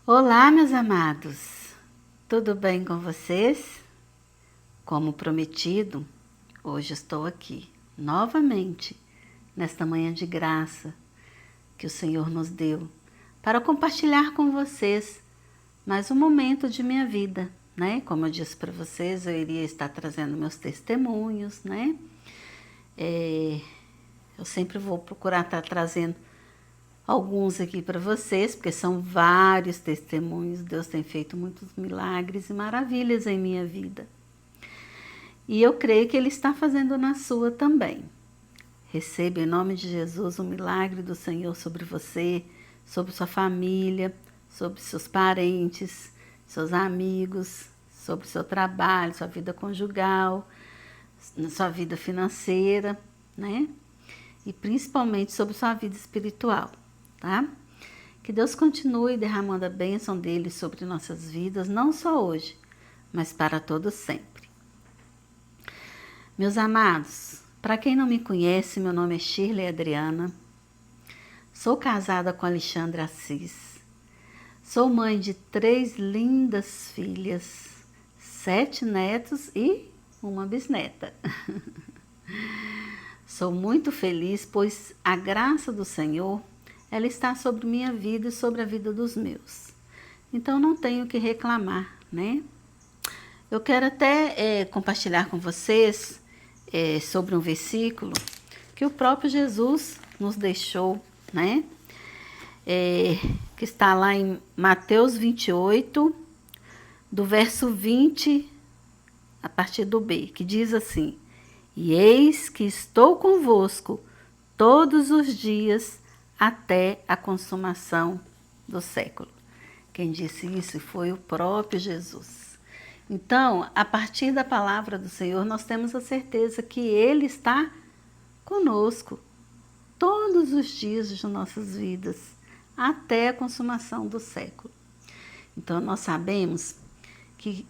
Olá, meus amados, tudo bem com vocês? Como prometido, hoje estou aqui novamente, nesta manhã de graça que o Senhor nos deu, para compartilhar com vocês mais um momento de minha vida, né? Como eu disse para vocês, eu iria estar trazendo meus testemunhos, né? Eu sempre vou procurar estar trazendo alguns aqui para vocês, porque são vários testemunhos. Deus tem feito muitos milagres e maravilhas em minha vida. E eu creio que Ele está fazendo na sua também. Receba em nome de Jesus o milagre do Senhor sobre você, sobre sua família, sobre seus parentes, seus amigos, sobre seu trabalho, sua vida conjugal, sua vida financeira, né? E principalmente sobre sua vida espiritual, tá? Que Deus continue derramando a bênção dele sobre nossas vidas, não só hoje, mas para todos sempre. Meus amados, para quem não me conhece, meu nome é Shirley Adriana, sou casada com Alexandre Assis, sou mãe de 3 lindas filhas, 7 netos e uma bisneta. Sou muito feliz, pois a graça do Senhor, ela está sobre minha vida e sobre a vida dos meus. Então não tenho o que reclamar, né? Eu quero até compartilhar com vocês sobre um versículo que o próprio Jesus nos deixou, né? Que está lá em Mateus 28, do verso 20, a partir do B, que diz assim: E eis que estou convosco todos os dias até a consumação do século. Quem disse isso foi o próprio Jesus. Então, a partir da palavra do Senhor, nós temos a certeza que Ele está conosco todos os dias de nossas vidas, até a consumação do século. Então, nós sabemos que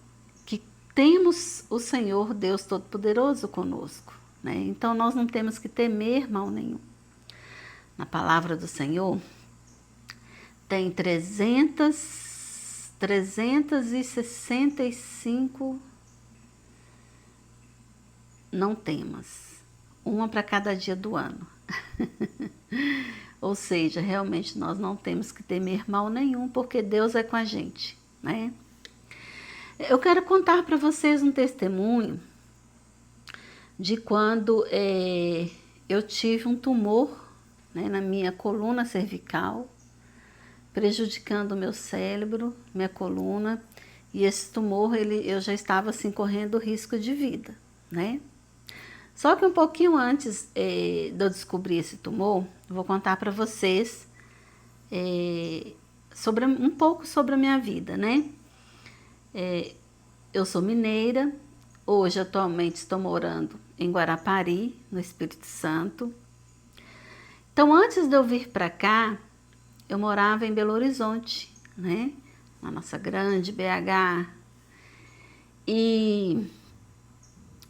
temos o Senhor Deus Todo-Poderoso conosco, né? Então, nós não temos que temer mal nenhum. Na palavra do Senhor, tem 365 não temas, uma para cada dia do ano. Ou seja, realmente nós não temos que temer mal nenhum, porque Deus é com a gente, né? Eu quero contar para vocês um testemunho de quando eu tive um tumor, né, na minha coluna cervical, prejudicando o meu cérebro, minha coluna, e esse tumor, eu já estava assim correndo risco de vida, né? Só que um pouquinho antes de eu descobrir esse tumor, vou contar para vocês um pouco sobre a minha vida, né? Eu sou mineira, hoje atualmente estou morando em Guarapari, no Espírito Santo. Então, antes de eu vir para cá, eu morava em Belo Horizonte, né? Na nossa grande BH. E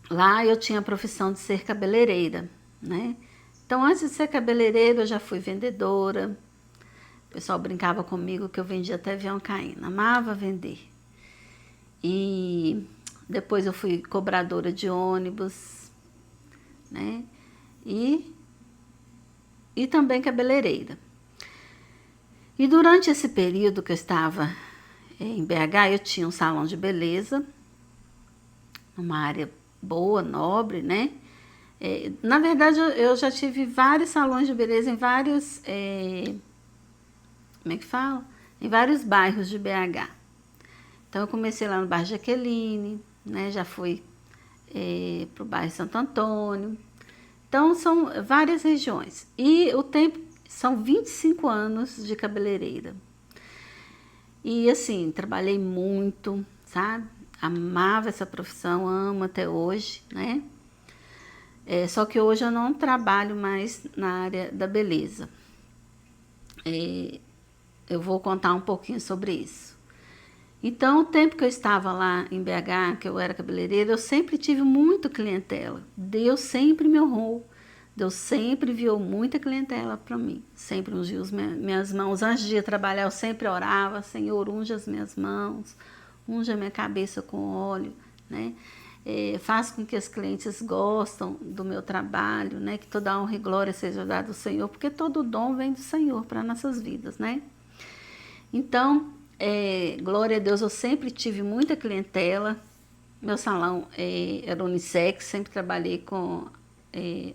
lá eu tinha a profissão de ser cabeleireira, né? Então, antes de ser cabeleireira, eu já fui vendedora. O pessoal brincava comigo que eu vendia até avião caindo, amava vender. E depois eu fui cobradora de ônibus, né? E também cabeleireira. E durante esse período que eu estava em BH, eu tinha um salão de beleza, uma área boa, nobre, né? Na verdade, eu já tive vários salões de beleza em vários, como é que fala? Em vários bairros de BH. Então, eu comecei lá no bairro Jaqueline, né? Já fui para o bairro Santo Antônio. Então, são várias regiões. E o tempo são 25 anos de cabeleireira. E, assim, trabalhei muito, sabe? Amava essa profissão, amo até hoje, né? Só que hoje eu não trabalho mais na área da beleza. Eu vou contar um pouquinho sobre isso. Então, o tempo que eu estava lá em BH, que eu era cabeleireira, eu sempre tive muito clientela. Deus sempre me honrou, Deus sempre enviou muita clientela para mim, sempre ungiu minhas mãos. Antes de ir trabalhar, eu sempre orava: Senhor, unge as minhas mãos, unge a minha cabeça com óleo, né? Faz com que as clientes gostem do meu trabalho, né? Que toda honra e glória seja dada ao Senhor, porque todo dom vem do Senhor para nossas vidas, né? Então, glória a Deus, eu sempre tive muita clientela. Meu salão era unissex, sempre trabalhei com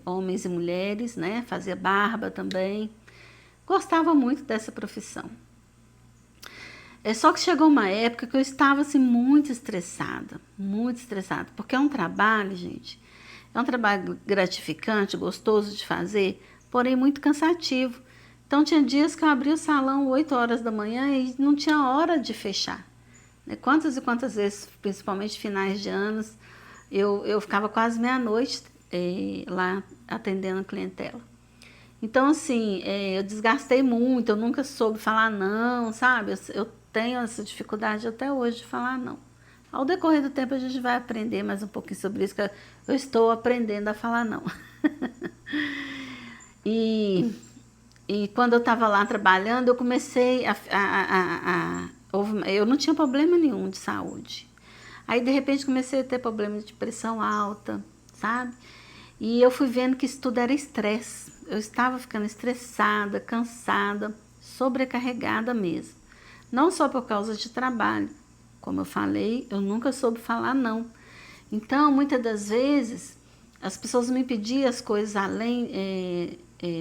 homens e mulheres, né? Fazia barba também. Gostava muito dessa profissão. Só que chegou uma época que eu estava assim muito estressada, porque é um trabalho, gente, é um trabalho gratificante, gostoso de fazer, porém muito cansativo. Então tinha dias que eu abria o salão 8 horas da manhã e não tinha hora de fechar. Quantas e quantas vezes, principalmente finais de anos, eu ficava quase meia-noite lá atendendo a clientela. Então, assim, eu desgastei muito, eu nunca soube falar não, sabe? Eu tenho essa dificuldade até hoje de falar não. Ao decorrer do tempo a gente vai aprender mais um pouquinho sobre isso, que eu estou aprendendo a falar não. E quando eu estava lá trabalhando, eu comecei eu não tinha problema nenhum de saúde. Aí, de repente, comecei a ter problema de pressão alta, sabe? E eu fui vendo que isso tudo era estresse. Eu estava ficando estressada, cansada, sobrecarregada mesmo. Não só por causa de trabalho. Como eu falei, eu nunca soube falar não. Então, muitas das vezes, as pessoas me pediam as coisas além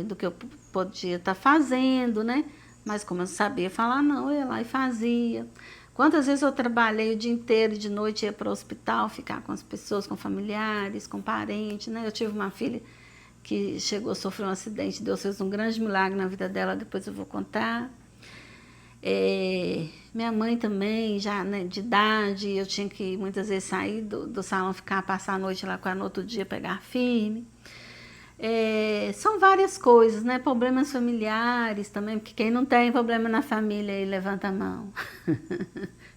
do que eu podia estar fazendo, né? Mas como eu sabia falar não, eu ia lá e fazia. Quantas vezes eu trabalhei o dia inteiro, de noite ia para o hospital, ficar com as pessoas, com familiares, com parentes, né? Eu tive uma filha que chegou a sofrer um acidente, Deus fez um grande milagre na vida dela, depois eu vou contar. Minha mãe também, já, né, de idade, eu tinha que muitas vezes sair do salão, passar a noite lá com ela, no outro dia pegar firme. São várias coisas, né? Problemas familiares também, porque quem não tem problema na família aí levanta a mão.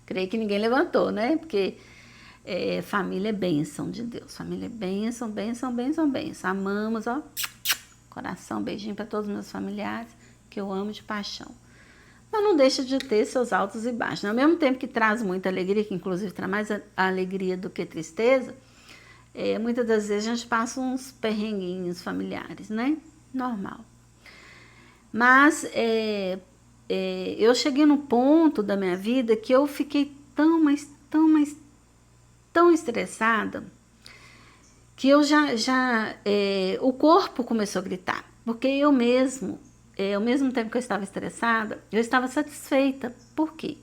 Creio que ninguém levantou, né? Porque família é bênção de Deus. Família é bênção, bênção, bênção, bênção. Amamos, ó, coração, beijinho para todos os meus familiares, que eu amo de paixão. Mas não deixa de ter seus altos e baixos, né? Ao mesmo tempo que traz muita alegria, que inclusive traz mais alegria do que tristeza, muitas das vezes a gente passa uns perrenguinhos familiares, né? Normal. Mas eu cheguei no ponto da minha vida que eu fiquei tão estressada que eu o corpo começou a gritar. Porque eu mesmo, ao mesmo tempo que eu estava estressada, eu estava satisfeita. Por quê?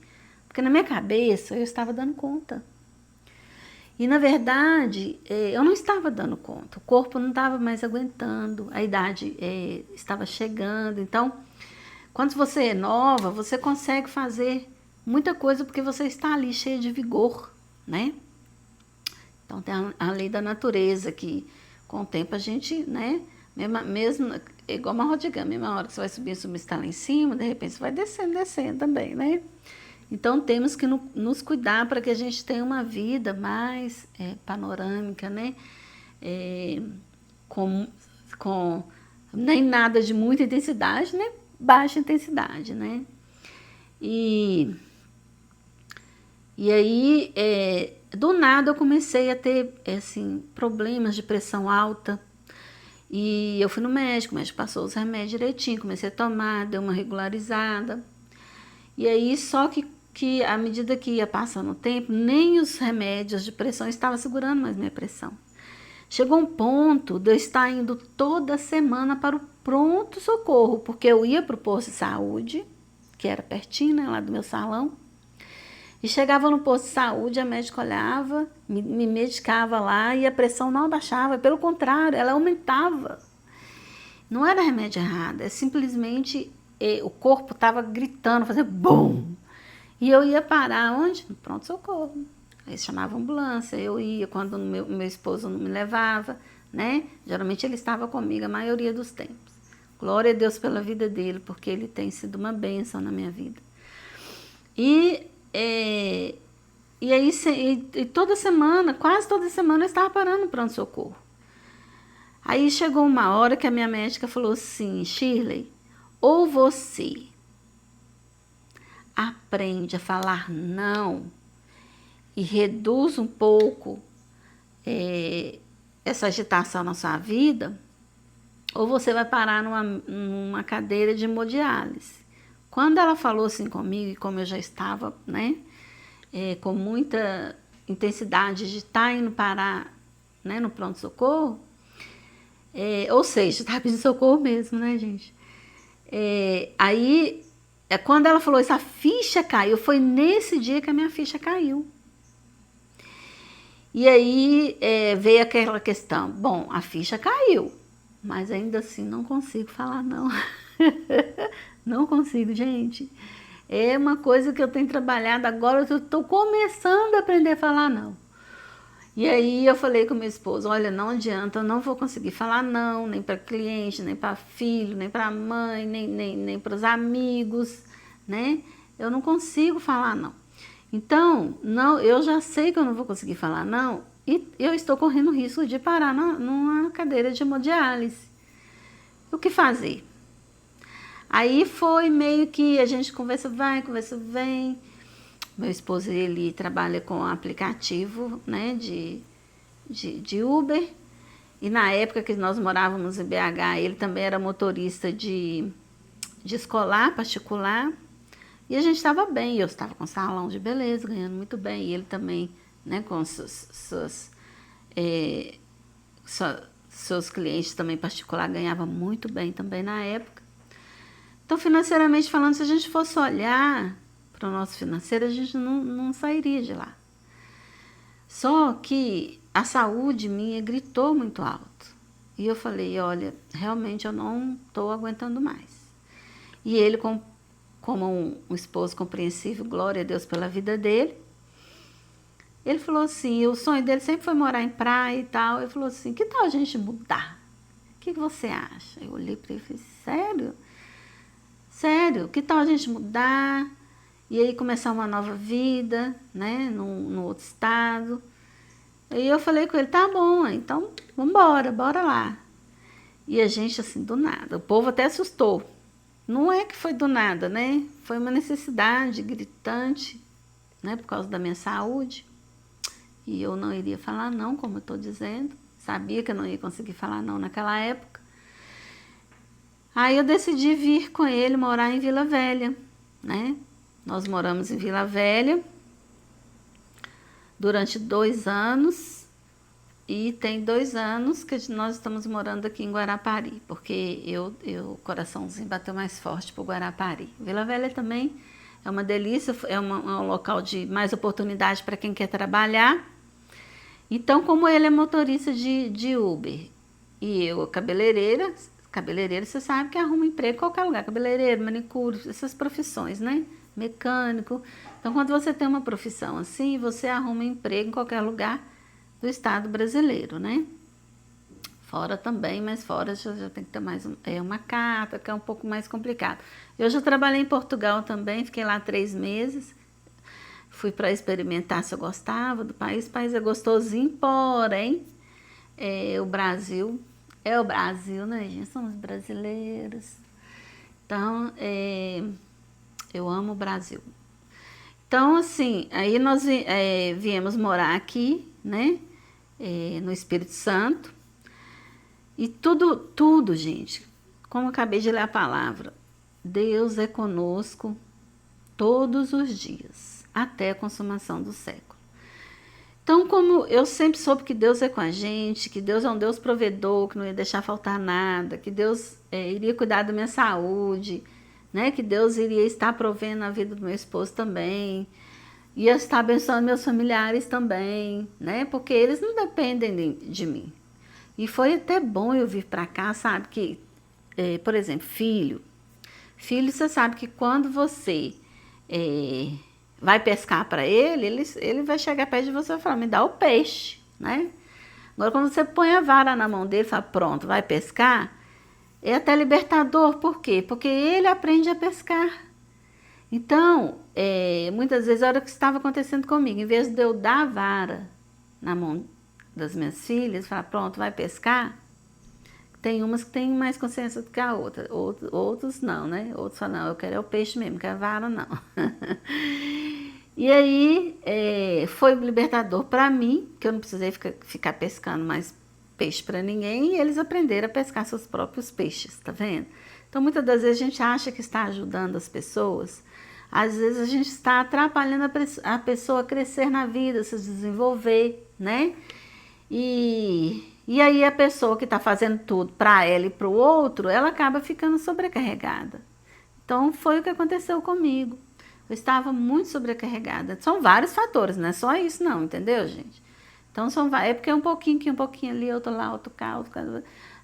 Porque na minha cabeça eu estava dando conta. E, na verdade, eu não estava dando conta, o corpo não estava mais aguentando, a idade estava chegando. Então, quando você é nova, você consegue fazer muita coisa porque você está ali cheia de vigor, né? Então, tem a lei da natureza, que com o tempo a gente, né, mesmo igual uma roda gigante, mesma hora que você vai subir, você está lá em cima, de repente você vai descendo também, né? Então, temos que nos cuidar para que a gente tenha uma vida mais panorâmica, né? Com nem nada de muita intensidade, nem baixa intensidade, né? E aí, do nada, eu comecei a ter, assim, problemas de pressão alta. E eu fui no médico, o médico passou os remédios direitinho, comecei a tomar, deu uma regularizada. E aí, só que à medida que ia passando o tempo, nem os remédios de pressão estavam segurando mais minha pressão. Chegou um ponto de eu estar indo toda semana para o pronto-socorro, porque eu ia para o posto de saúde, que era pertinho, né, lá do meu salão, e chegava no posto de saúde, a médica olhava, me medicava lá e a pressão não abaixava, pelo contrário, ela aumentava. Não era remédio errado, é simplesmente o corpo estava gritando, fazendo bum. E eu ia parar onde? No pronto-socorro. Aí chamava ambulância, eu ia quando meu esposo não me levava, né? Geralmente ele estava comigo a maioria dos tempos. Glória a Deus pela vida dele, porque ele tem sido uma bênção na minha vida. E aí toda semana, quase toda semana, eu estava parando no pronto-socorro. Aí chegou uma hora que a minha médica falou assim: Shirley, ou você aprende a falar não e reduz um pouco essa agitação na sua vida, ou você vai parar numa cadeira de hemodiálise. Quando ela falou assim comigo, e como eu já estava, né, com muita intensidade de estar indo parar, né, no pronto-socorro, ou seja, estava pedindo socorro mesmo, né, gente? Aí, quando ela falou isso, a ficha caiu. Foi nesse dia que a minha ficha caiu. E aí veio aquela questão: bom, a ficha caiu, mas ainda assim não consigo falar não. Não consigo, gente. É uma coisa que eu tenho trabalhado agora, eu estou começando a aprender a falar não. E aí eu falei com meu esposo: olha, não adianta, eu não vou conseguir falar não, nem para cliente, nem para filho, nem para mãe, nem para os amigos, né? Eu não consigo falar não. Então, não, eu já sei que eu não vou conseguir falar não, e eu estou correndo risco de parar numa cadeira de hemodiálise. O que fazer? Aí foi meio que a gente conversa vai, conversa vem. Meu esposo, ele trabalha com aplicativo, né, de Uber. E na época que nós morávamos em BH, ele também era motorista de escolar, particular. E a gente estava bem, eu estava com salão de beleza, ganhando muito bem. E ele também, né, com seus clientes também particular, ganhava muito bem também na época. Então, financeiramente falando, se a gente fosse olhar para o nosso financeiro, a gente não sairia de lá. Só que a saúde minha gritou muito alto. E eu falei: olha, realmente eu não estou aguentando mais. E ele, como um esposo compreensivo, glória a Deus pela vida dele, ele falou assim: o sonho dele sempre foi morar em praia e tal. Ele falou assim: que tal a gente mudar? O que você acha? Eu olhei para ele e falei: sério? Sério, que tal a gente mudar e aí começar uma nova vida, né, no outro estado? E eu falei com ele: tá bom, então vambora, bora lá. E a gente, assim, do nada, o povo até assustou. Não é que foi do nada, né? Foi uma necessidade gritante, né, por causa da minha saúde. E eu não iria falar não, como eu estou dizendo. Sabia que eu não ia conseguir falar não naquela época. Aí eu decidi vir com ele morar em Vila Velha, né? Nós moramos em Vila Velha durante 2 anos e tem 2 anos que nós estamos morando aqui em Guarapari, porque o coraçãozinho bateu mais forte para o Guarapari. Vila Velha também é uma delícia, é um local de mais oportunidade para quem quer trabalhar. Então, como ele é motorista de Uber e eu cabeleireira, você sabe que arruma emprego em qualquer lugar, cabeleireiro, manicure, essas profissões, né? Mecânico. Então, quando você tem uma profissão assim, você arruma emprego em qualquer lugar do estado brasileiro, né? Fora também, mas fora já tem que ter mais uma carta, que é um pouco mais complicado. Eu já trabalhei em Portugal também, fiquei lá 3 meses. Fui para experimentar se eu gostava do país. O país é gostosinho, porém, o Brasil é o Brasil, né, gente? Somos brasileiros. Então, eu amo o Brasil. Então, assim, aí nós viemos morar aqui, né, no Espírito Santo. E tudo, gente, como eu acabei de ler a palavra, Deus é conosco todos os dias, até a consumação do século. Então, como eu sempre soube que Deus é com a gente, que Deus é um Deus provedor, que não ia deixar faltar nada, que Deus iria cuidar da minha saúde, né? Que Deus iria estar provendo a vida do meu esposo também, ia estar abençoando meus familiares também, né? Porque eles não dependem de mim. E foi até bom eu vir para cá, sabe? Que, por exemplo, filho, você sabe que quando você vai pescar para ele vai chegar perto de você e vai falar: me dá o peixe, né? Agora, quando você põe a vara na mão dele e fala: pronto, vai pescar, é até libertador. Por quê? Porque ele aprende a pescar. Então, muitas vezes, a hora que estava acontecendo comigo, em vez de eu dar a vara na mão das minhas filhas, falar: pronto, vai pescar, Tem umas que têm mais consciência do que a outra, outros não, né? Outros falam, não, eu quero é o peixe mesmo, não quero vara não. E aí foi libertador para mim, que eu não precisei ficar pescando mais peixe para ninguém, e eles aprenderam a pescar seus próprios peixes, tá vendo? Então muitas das vezes a gente acha que está ajudando as pessoas, às vezes a gente está atrapalhando a pessoa a crescer na vida, se desenvolver, né? E aí a pessoa que está fazendo tudo para ela e para o outro, ela acaba ficando sobrecarregada. Então foi o que aconteceu comigo. Eu estava muito sobrecarregada. São vários fatores, não é só isso não, entendeu, gente? Então é porque um pouquinho aqui, um pouquinho ali, outro lá, outro cá, outro cá.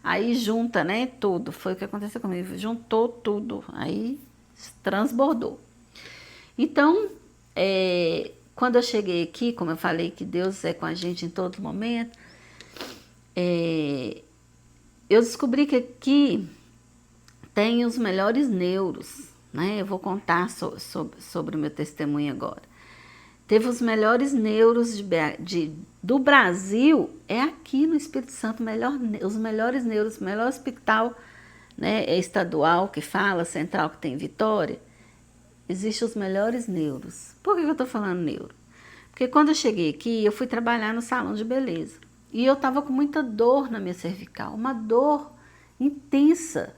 Aí junta, né, tudo. Foi o que aconteceu comigo. Juntou tudo. Aí transbordou. Então, quando eu cheguei aqui, como eu falei que Deus é com a gente em todo momento, eu descobri que aqui tem os melhores neuros, né? Eu vou contar sobre o meu testemunho agora. Teve os melhores neuros do Brasil, é aqui no Espírito Santo, os melhores neuros, o melhor hospital, né, estadual que fala, central que tem em Vitória, existem os melhores neuros. Por que eu estou falando neuro? Porque quando eu cheguei aqui, eu fui trabalhar no salão de beleza. E eu estava com muita dor na minha cervical, uma dor intensa.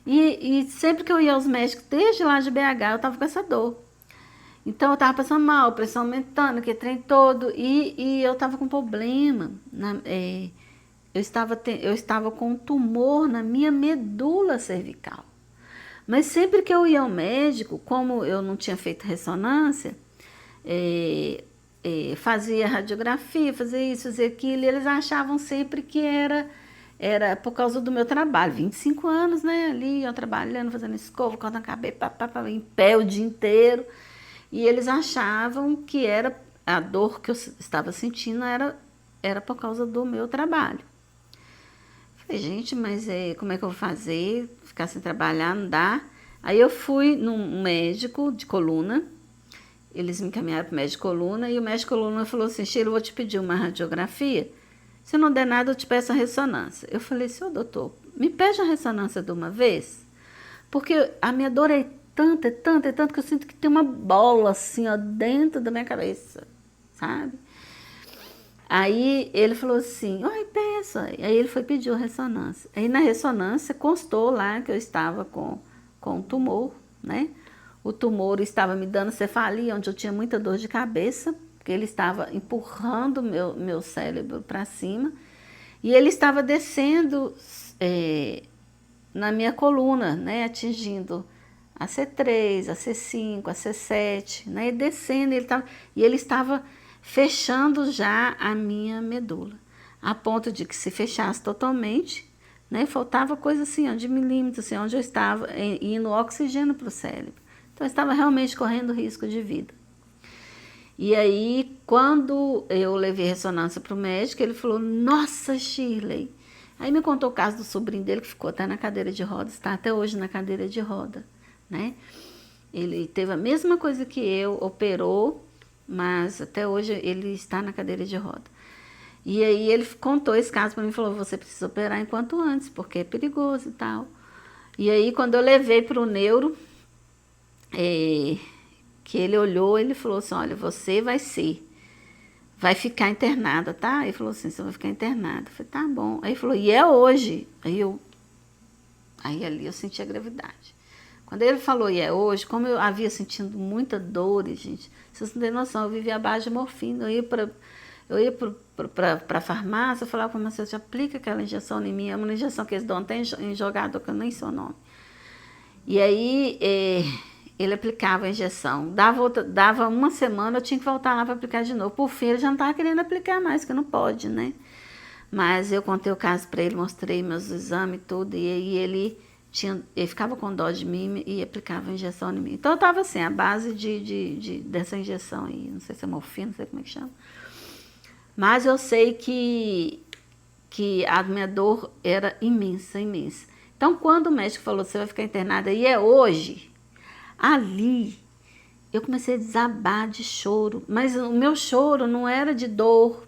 E sempre que eu ia aos médicos, desde lá de BH, eu estava com essa dor. Então eu estava passando mal, pressão aumentando, que trem todo, e eu estava com problema. Eu estava com um tumor na minha medula cervical. Mas sempre que eu ia ao médico, como eu não tinha feito ressonância, fazia radiografia, fazia isso, fazia aquilo, e eles achavam sempre que era por causa do meu trabalho. 25 anos, né, ali, eu trabalhando, fazendo escova, cortando cabelo, em pé o dia inteiro. E eles achavam que era a dor que eu estava sentindo era por causa do meu trabalho. Falei, gente, mas como é que eu vou fazer? Ficar sem trabalhar, não dá. Aí eu fui num médico de coluna, eles me encaminharam para o médico de coluna, e o médico de coluna falou assim, Sheila, eu vou te pedir uma radiografia, se não der nada eu te peço a ressonância. Eu falei, senhor doutor, me pede a ressonância de uma vez, porque a minha dor é tanta, que eu sinto que tem uma bola assim, ó, dentro da minha cabeça, sabe? Aí ele falou assim, oi, peça. Aí ele foi pedir a ressonância. Aí na ressonância constou lá que eu estava com um tumor, né? O tumor estava me dando cefalia, onde eu tinha muita dor de cabeça, porque ele estava empurrando meu cérebro para cima, e ele estava descendo na minha coluna, né? Atingindo a C3, a C5, a C7, né? E descendo, e ele estava fechando já a minha medula, a ponto de que se fechasse totalmente, né? Faltava coisa assim, ó, de milímetros, assim, onde eu estava indo oxigênio para o cérebro. Então eu estava realmente correndo risco de vida. E aí, quando eu levei ressonância para o médico, ele falou, nossa, Shirley. Aí me contou o caso do sobrinho dele, que ficou até na cadeira de roda, está até hoje na cadeira de roda, né? Ele teve a mesma coisa que eu, operou, mas até hoje ele está na cadeira de roda. E aí ele contou esse caso para mim e falou, você precisa operar enquanto antes, porque é perigoso e tal. E aí quando eu levei para o neuro, que ele olhou, ele falou assim, olha, você vai ficar internada, tá? Ele falou assim, você vai ficar internada. Eu falei, tá bom. Aí ele falou, e é hoje? Aí ali eu senti a gravidade. Quando ele falou, e é hoje, como eu havia sentido muita dor, gente, vocês não têm noção, eu vivia à base de morfina, eu ia para a farmácia, eu falava para a farmacêutica, aplica aquela injeção em mim, é uma injeção que eles dão até em jogador, que eu nem sei o nome. E aí ele aplicava a injeção, dava uma semana, eu tinha que voltar lá para aplicar de novo. Por fim, ele já não estava querendo aplicar mais, que não pode, né? Mas eu contei o caso para ele, mostrei meus exames e tudo, e aí ele ficava com dó de mim e aplicava a injeção em mim. Então eu estava assim, a base dessa injeção aí, não sei se é morfina, não sei como é que chama. Mas eu sei que a minha dor era imensa, imensa. Então quando o médico falou, você vai ficar internada e é hoje, ali eu comecei a desabar de choro. Mas o meu choro não era de dor,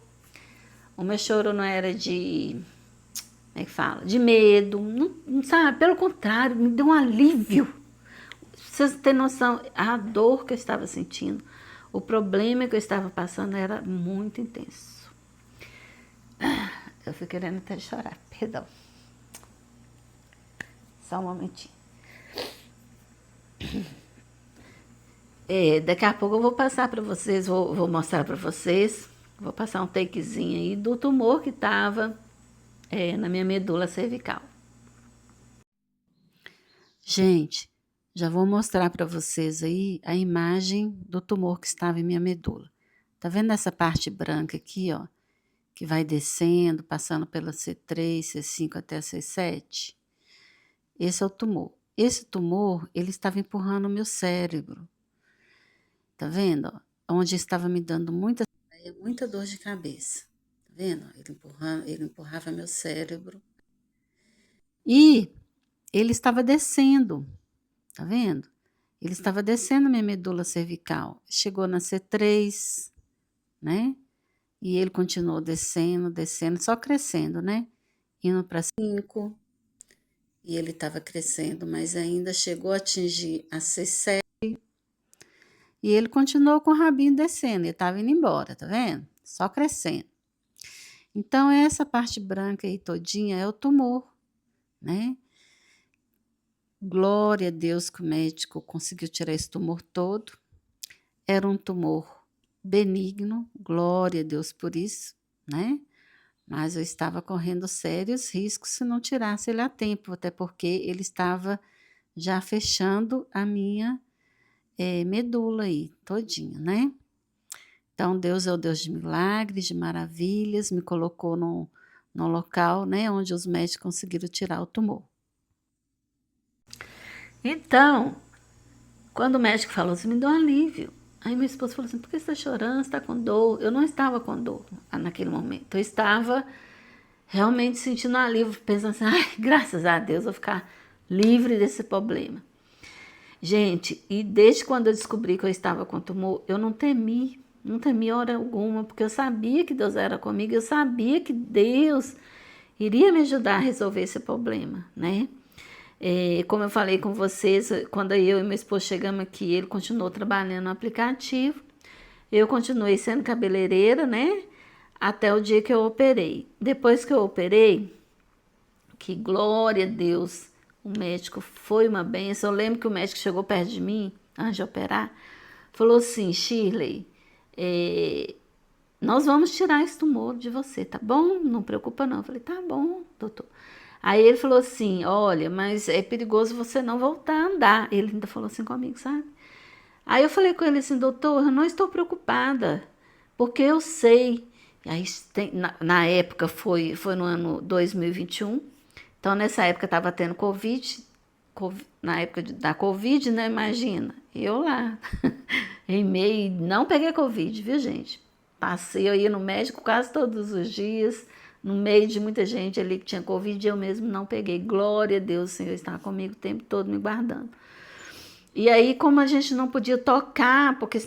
o meu choro não era de... Como é que fala? De medo, não sabe? Pelo contrário, me deu um alívio. Vocês têm noção, a dor que eu estava sentindo, o problema que eu estava passando era muito intenso. Eu fui querendo até chorar, perdão. Só um momentinho. Daqui a pouco eu vou passar para vocês, vou mostrar para vocês, vou passar um takezinho aí do tumor que estava na minha medula cervical. Gente, já vou mostrar para vocês aí a imagem do tumor que estava em minha medula. Tá vendo essa parte branca aqui, ó? Que vai descendo, passando pela C3, C5 até a C7? Esse é o tumor. Esse tumor, ele estava empurrando o meu cérebro. Tá vendo? Ó? Onde estava me dando muita dor de cabeça. Tá vendo? Ele empurrava meu cérebro. E ele estava descendo. Tá vendo? Ele estava descendo minha medula cervical. Chegou na C3, né? E ele continuou descendo, só crescendo, né? Indo para 5. E ele estava crescendo, mas ainda chegou a atingir a C7. E ele continuou com o rabinho descendo, ele estava indo embora, tá vendo? Só crescendo. Então, essa parte branca aí todinha é o tumor, né? Glória a Deus que o médico conseguiu tirar esse tumor todo. Era um tumor benigno, glória a Deus por isso, né? Mas eu estava correndo sérios riscos se não tirasse ele a tempo, até porque ele estava já fechando a minha medula aí, todinha, né? Então, Deus é o Deus de milagres, de maravilhas, me colocou no local, né, onde os médicos conseguiram tirar o tumor. Então, quando o médico falou assim, me deu um alívio. Aí meu esposo falou assim, por que você está chorando, você está com dor? Eu não estava com dor naquele momento, eu estava realmente sentindo um alívio, pensando assim, ai, graças a Deus, eu vou ficar livre desse problema. Gente, e desde quando eu descobri que eu estava com tumor, eu não temi hora alguma, porque eu sabia que Deus era comigo, eu sabia que Deus iria me ajudar a resolver esse problema, né? Como eu falei com vocês, quando eu e meu esposo chegamos aqui, ele continuou trabalhando no aplicativo, eu continuei sendo cabeleireira, né? Até o dia que eu operei. Depois que eu operei, que glória a Deus, o médico foi uma benção. Eu lembro que o médico chegou perto de mim, antes de operar, falou assim, Shirley, nós vamos tirar esse tumor de você, tá bom? Não preocupa não. Eu falei, tá bom, doutor. Aí ele falou assim, olha, mas é perigoso você não voltar a andar. Ele ainda falou assim comigo, sabe? Aí eu falei com ele assim, doutor, eu não estou preocupada, porque eu sei. Aí, na época, foi no ano 2021, então nessa época estava tendo Covid, na época da Covid, né, imagina, eu lá, em meio, não peguei Covid, viu gente? Passei, eu ia no médico quase todos os dias, no meio de muita gente ali que tinha Covid, eu mesmo não peguei, glória a Deus, o Senhor estava comigo o tempo todo me guardando. E aí, como a gente não podia tocar, porque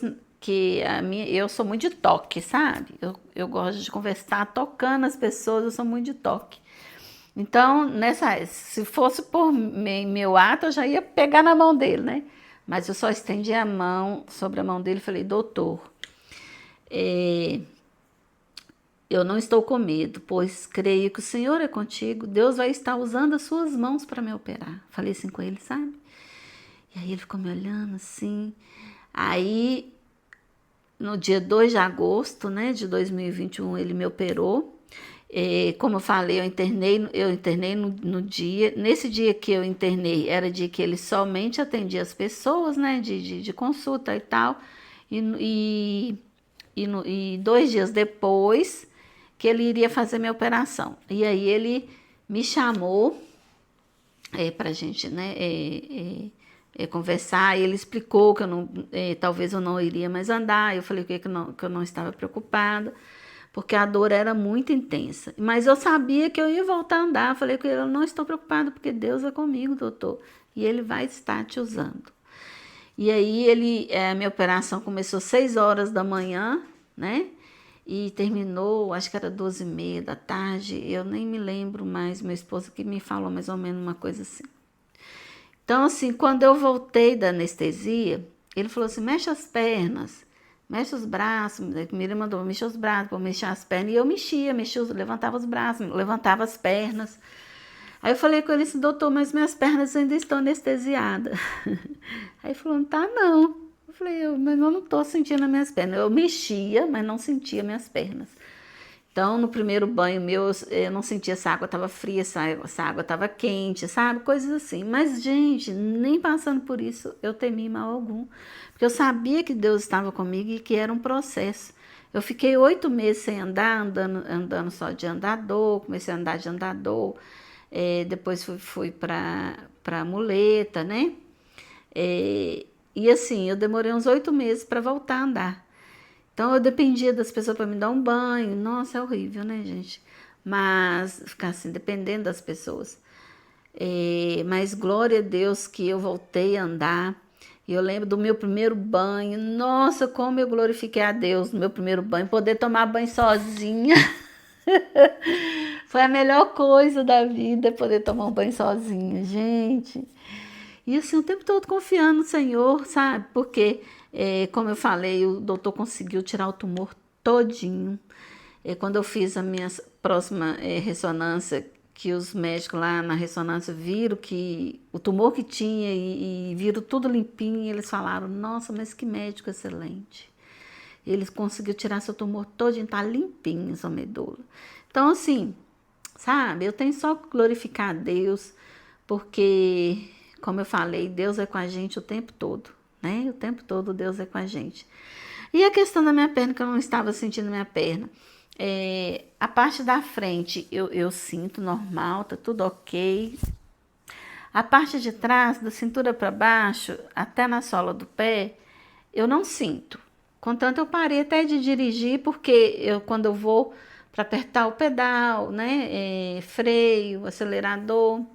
eu sou muito de toque, sabe? Eu gosto de conversar tocando as pessoas, eu sou muito de toque. Então, se fosse por meu ato, eu já ia pegar na mão dele, né? Mas eu só estendi a mão sobre a mão dele e falei, doutor, eu não estou com medo, pois creio que o Senhor é contigo, Deus vai estar usando as suas mãos para me operar. Falei assim com ele, sabe? E aí ele ficou me olhando assim. Aí, no dia 2 de agosto, né, de 2021, ele me operou. Como eu falei, eu internei no dia. Nesse dia que eu internei, era dia que ele somente atendia as pessoas, né, de consulta e tal. E 2 dias depois que ele iria fazer minha operação. E aí ele me chamou pra gente, né, conversar, e ele explicou que talvez eu não iria mais andar. Eu falei que eu não estava preocupada, porque a dor era muito intensa. Mas eu sabia que eu ia voltar a andar. Eu falei que eu não estou preocupada, porque Deus é comigo, doutor, e Ele vai estar te usando. E aí a minha operação começou às 6 horas da manhã, né? e terminou, acho que era 12h30 da tarde, eu nem me lembro mais, meu esposo que me falou mais ou menos uma coisa assim. Então, assim, quando eu voltei da anestesia, ele falou assim, mexe as pernas, mexe os braços, ele mandou mexer os braços, para mexer as pernas, e eu mexia, levantava os braços, levantava as pernas. Aí eu falei com ele assim, doutor, mas minhas pernas ainda estão anestesiadas. Aí ele falou, não tá não. Eu falei, mas eu não estou sentindo as minhas pernas. Eu mexia, mas não sentia minhas pernas. Então, no primeiro banho meu, eu não sentia se a água estava fria, se a água estava quente, sabe? Coisas assim. Mas, gente, nem passando por isso eu temi mal algum. Porque eu sabia que Deus estava comigo e que era um processo. Eu fiquei 8 meses sem andar, andando só de andador, comecei a andar de andador. Depois fui para muleta, né? E assim, eu demorei uns 8 meses para voltar a andar. Então eu dependia das pessoas para me dar um banho. Nossa, é horrível, né, gente? Mas ficar assim, dependendo das pessoas. Mas glória a Deus que eu voltei a andar. E eu lembro do meu primeiro banho. Nossa, como eu glorifiquei a Deus no meu primeiro banho. Poder tomar banho sozinha. Foi a melhor coisa da vida, poder tomar um banho sozinha, gente. E assim, o tempo todo confiando no Senhor, sabe? Porque, como eu falei, o doutor conseguiu tirar o tumor todinho. Quando eu fiz a minha próxima ressonância, que os médicos lá na ressonância viram que o tumor que tinha e viram tudo limpinho, e eles falaram, nossa, mas que médico excelente. Ele conseguiu tirar seu tumor todinho, tá limpinho sua medula. Então, assim, sabe, eu tenho só que glorificar a Deus, porque, como eu falei, Deus é com a gente o tempo todo, né? O tempo todo Deus é com a gente. E a questão da minha perna, que eu não estava sentindo minha perna, a parte da frente eu sinto normal, tá tudo ok. A parte de trás, da cintura para baixo, até na sola do pé, eu não sinto. Contanto, eu parei até de dirigir, porque quando eu vou para apertar o pedal, né, freio, acelerador,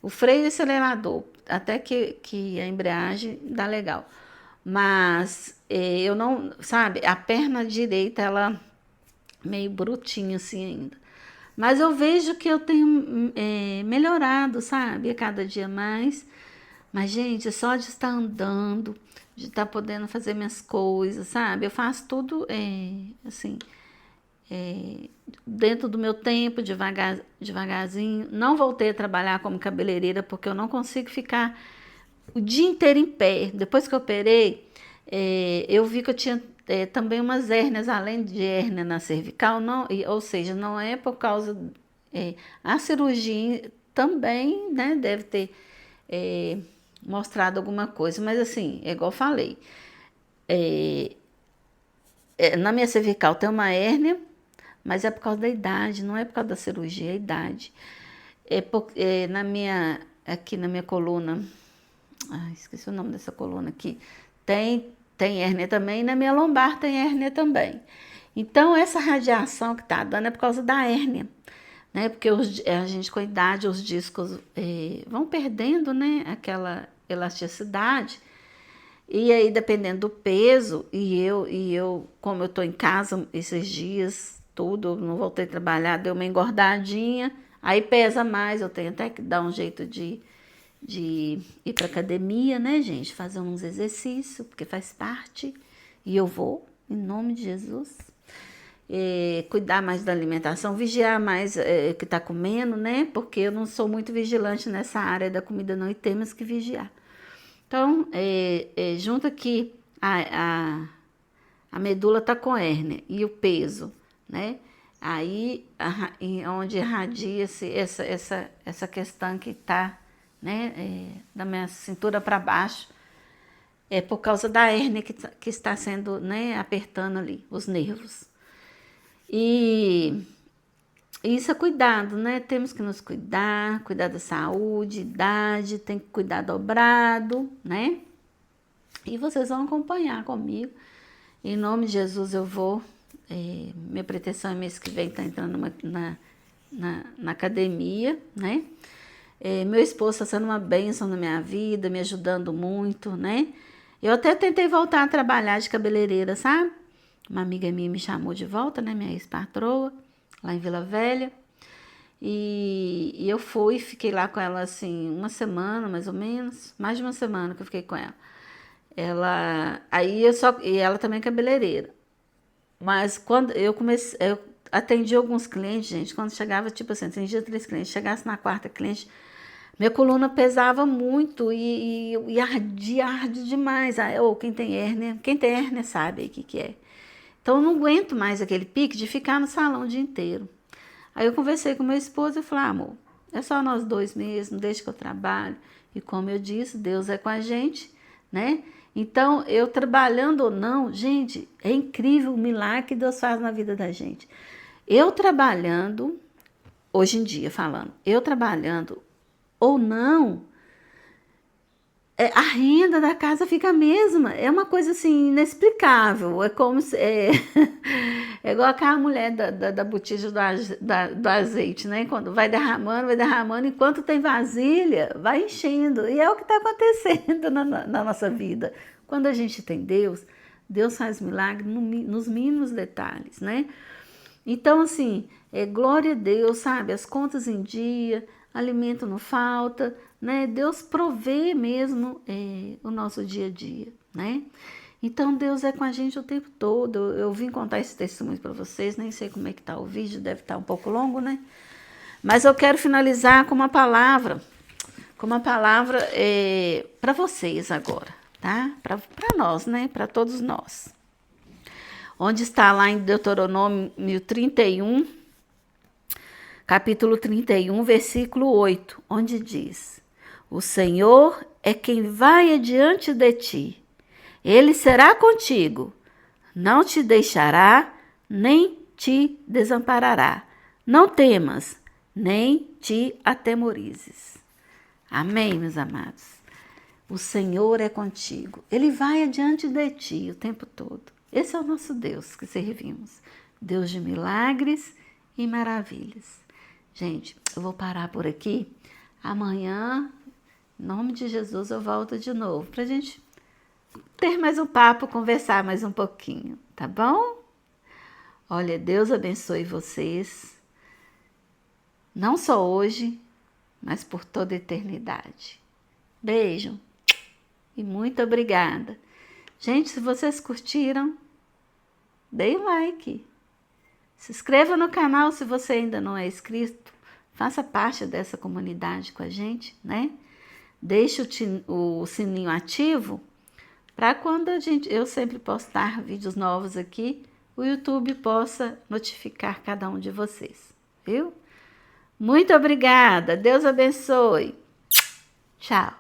o freio e acelerador, até que a embreagem dá legal. Mas eu não, sabe, a perna direita, ela meio brutinha assim ainda. Mas eu vejo que eu tenho melhorado, sabe, a cada dia mais. Mas, gente, só de estar andando, de estar podendo fazer minhas coisas, sabe? Eu faço tudo, assim, dentro do meu tempo, devagarzinho. Não voltei a trabalhar como cabeleireira, porque eu não consigo ficar o dia inteiro em pé. Depois que eu operei, eu vi que eu tinha também umas hérnias, além de hérnia na cervical, não, ou seja, não é por causa. A cirurgia também, né, deve ter mostrado alguma coisa, mas assim, é igual eu falei. Na minha cervical tem uma hérnia, mas é por causa da idade, não é por causa da cirurgia, é a idade. Aqui na minha coluna, esqueci o nome dessa coluna aqui, tem hérnia também, e na minha lombar tem hérnia também. Então, essa radiação que tá dando é por causa da hérnia, né? Porque a gente, com a idade, os discos vão perdendo, né, aquela elasticidade. E aí, dependendo do peso, como eu tô em casa esses dias, tudo, não voltei a trabalhar, deu uma engordadinha, aí pesa mais, eu tenho até que dar um jeito de ir para academia, né, gente? Fazer uns exercícios, porque faz parte. E eu vou, em nome de Jesus. Cuidar mais da alimentação, vigiar mais o que está comendo, né? Porque eu não sou muito vigilante nessa área da comida, não, e temos que vigiar. Então, junto aqui, a medula está com hérnia e o peso, né? Aí, onde irradia-se essa questão que está, né, da minha cintura para baixo, é por causa da hérnia que está sendo, né, apertando ali os nervos. E isso é cuidado, né? Temos que nos cuidar da saúde, idade, tem que cuidar dobrado, né? E vocês vão acompanhar comigo. Em nome de Jesus eu vou. Minha pretensão é mês que vem estar entrando na academia, né? Meu esposo está sendo uma bênção na minha vida, me ajudando muito, né? Eu até tentei voltar a trabalhar de cabeleireira, sabe? Uma amiga minha me chamou de volta, né? Minha ex-patroa, lá em Vila Velha. E eu fui, fiquei lá com ela assim, uma semana mais ou menos, mais de uma semana que eu fiquei com ela. E ela também é cabeleireira. Mas quando eu comecei, eu atendi alguns clientes, gente, quando chegava, tipo assim, atendia 3 clientes, chegasse na quarta cliente, minha coluna pesava muito e arde demais. Quem tem hérnia sabe aí o que é. Então eu não aguento mais aquele pique de ficar no salão o dia inteiro. Aí eu conversei com meu esposo e falei, amor, é só nós dois mesmo, deixa que eu trabalho. E como eu disse, Deus é com a gente, né? Então, eu trabalhando ou não, gente, é incrível o milagre que Deus faz na vida da gente. Eu trabalhando, hoje em dia falando, eu trabalhando ou não, a renda da casa fica a mesma. É uma coisa assim inexplicável. É como se. É igual aquela mulher da botija do azeite, né? Quando vai derramando, enquanto tem vasilha, vai enchendo. E é o que está acontecendo na nossa vida. Quando a gente tem Deus, Deus faz milagre nos mínimos detalhes, né? Então, assim, glória a Deus, sabe? As contas em dia, alimento não falta, né? Deus provê mesmo o nosso dia a dia, né? Então, Deus é com a gente o tempo todo. Eu vim contar esse testemunho para vocês, nem sei como é que tá o vídeo, deve estar um pouco longo, né? Mas eu quero finalizar com uma palavra para vocês agora, tá? Para nós, né? Para todos nós. Onde está lá em Deuteronômio 31, capítulo 31, versículo 8, onde diz: O Senhor é quem vai adiante de ti. Ele será contigo, não te deixará, nem te desamparará. Não temas, nem te atemorizes. Amém, meus amados? O Senhor é contigo. Ele vai adiante de ti o tempo todo. Esse é o nosso Deus que servimos. Deus de milagres e maravilhas. Gente, eu vou parar por aqui. Amanhã, em nome de Jesus, eu volto de novo para a gente ter mais um papo, conversar mais um pouquinho, tá bom? Olha, Deus abençoe vocês. Não só hoje, mas por toda a eternidade. Beijo e muito obrigada. Gente, se vocês curtiram, dê um like. Se inscreva no canal se você ainda não é inscrito. Faça parte dessa comunidade com a gente, né? Deixe o sininho ativo para quando eu sempre postar vídeos novos aqui, o YouTube possa notificar cada um de vocês, viu? Muito obrigada. Deus abençoe. Tchau.